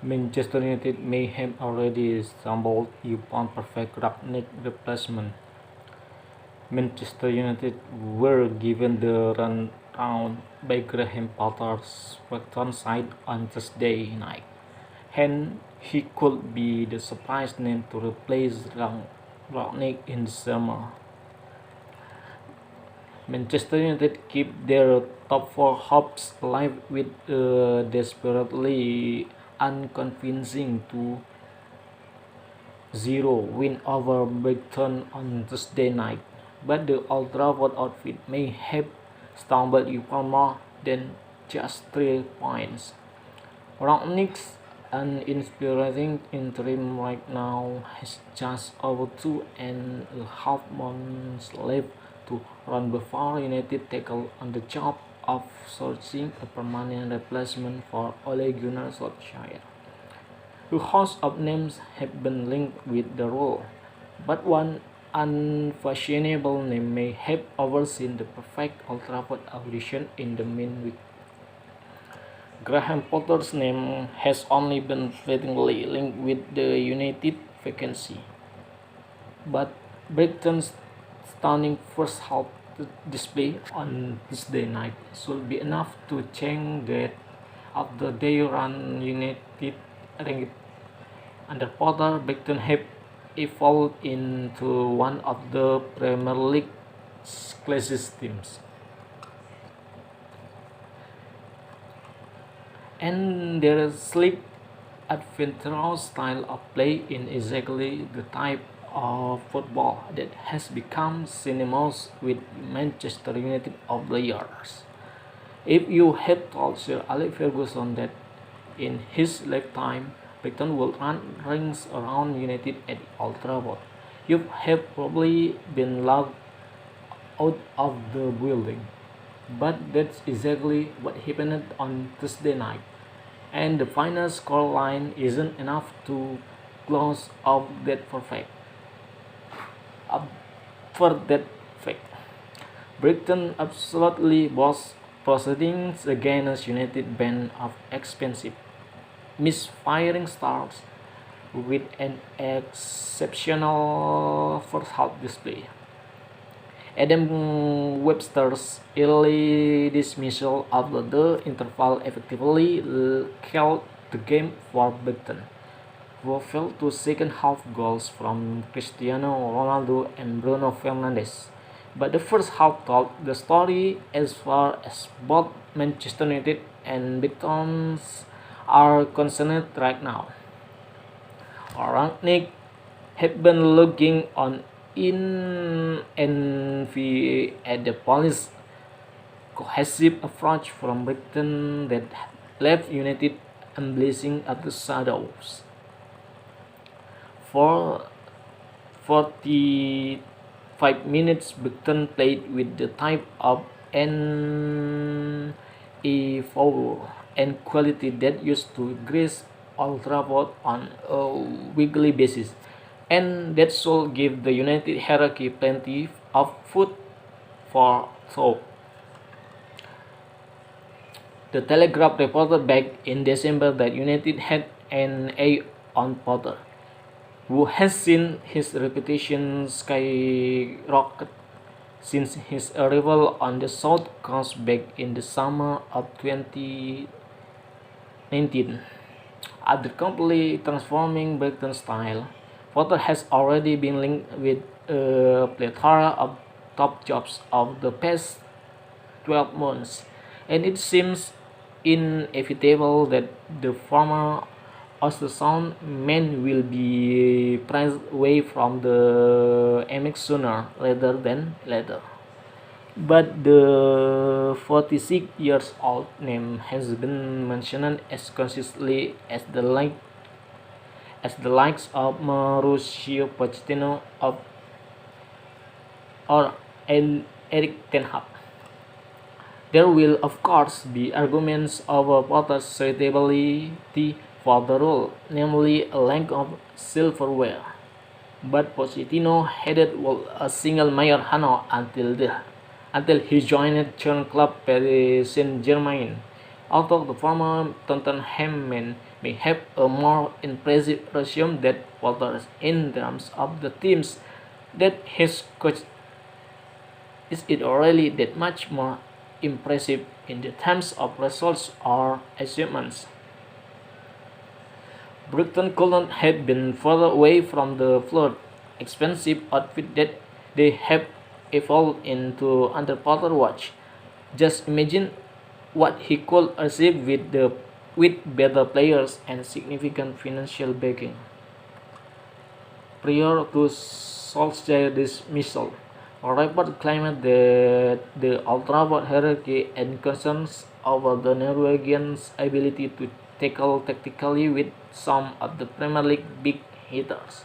Manchester United may have already stumbled upon perfect Rangnick replacement. Manchester United were given the runaround by Graham Potter's Brighton side on Thursday night, and he could be the surprise name to replace Rangnick in the summer. Manchester United keep their top four hopes alive with a desperately unconvincing 2-0 win over Brighton on Thursday night, but the Old Trafford outfit may have stumbled upon more than just 3 points. Rangnick's uninspiring interim right now has just over 2.5 months left to run before United tackle on the job of searching a permanent replacement for Ole Gunnar Solskjaer. A host of names have been linked with the role, but one unfashionable name may have overseen the perfect Old Trafford audition in the main week. Graham Potter's name has only been fleetingly linked with the United vacancy, but Brighton's stunning first half display on Tuesday night should be enough to change that after they run United ranked under Potter. Brighton have evolved into one of the Premier League's classiest teams. And their sleek, adventurous style of play is exactly the type of football that has become synonymous with Manchester United over the years. If you had told Sir Alex Ferguson that in his lifetime Brighton would run rings around United at Old Trafford, you have probably been laughed out of the building. But that's exactly what happened on Tuesday night, and the final scoreline isn't enough to close off that perfect. Up for that fact, Brighton absolutely was proceeding against United band of expensive, misfiring stars with an exceptional first half display. Adam Webster's early dismissal after the interval effectively killed the game for Brighton, who fell to second-half goals from Cristiano Ronaldo and Bruno Fernandes. But the first half told the story as far as both Manchester United and Brighton are concerned right now. Rangnick had been looking on in envy at the polished, cohesive approach from Brighton that left United emblazing at the shadows. For 45 minutes, Brighton played with the type of effort and quality that used to grace Old Trafford on a weekly basis, and that should give the United hierarchy plenty of food for thought. The Telegraph reported back in December that United had an eye on Potter, who has seen his reputation skyrocket since his arrival on the South Coast back in the summer of 2019. After completely transforming Brighton's style, Potter has already been linked with a plethora of top jobs of the past 12 months, and it seems inevitable that the former ultrasound man will be priced away from the MX sooner rather than later. But the 46 years old name has been mentioned as consistently as the likes of Mauricio Pochettino or Eric Ten Hag. There will of course be arguments over Potter's suitability for the role, namely a lack of silverware. But Pochettino headed a single mayor Hano until he joined Churn club Paris Saint-Germain Although the former Tottenham man may have a more impressive resume than Walters in terms of the teams that his coach, is it really that much more impressive in the terms of results or achievements? Brighton couldn't have been further away from the flawed, expensive outfit that they have evolved into under Potter watch. Just imagine what he could achieve with better players and significant financial backing. Prior to Solskjaer's dismissal, a report claimed that the ultra hierarchy and concerns over the Norwegian's ability to tackle tactically with some of the Premier League big hitters.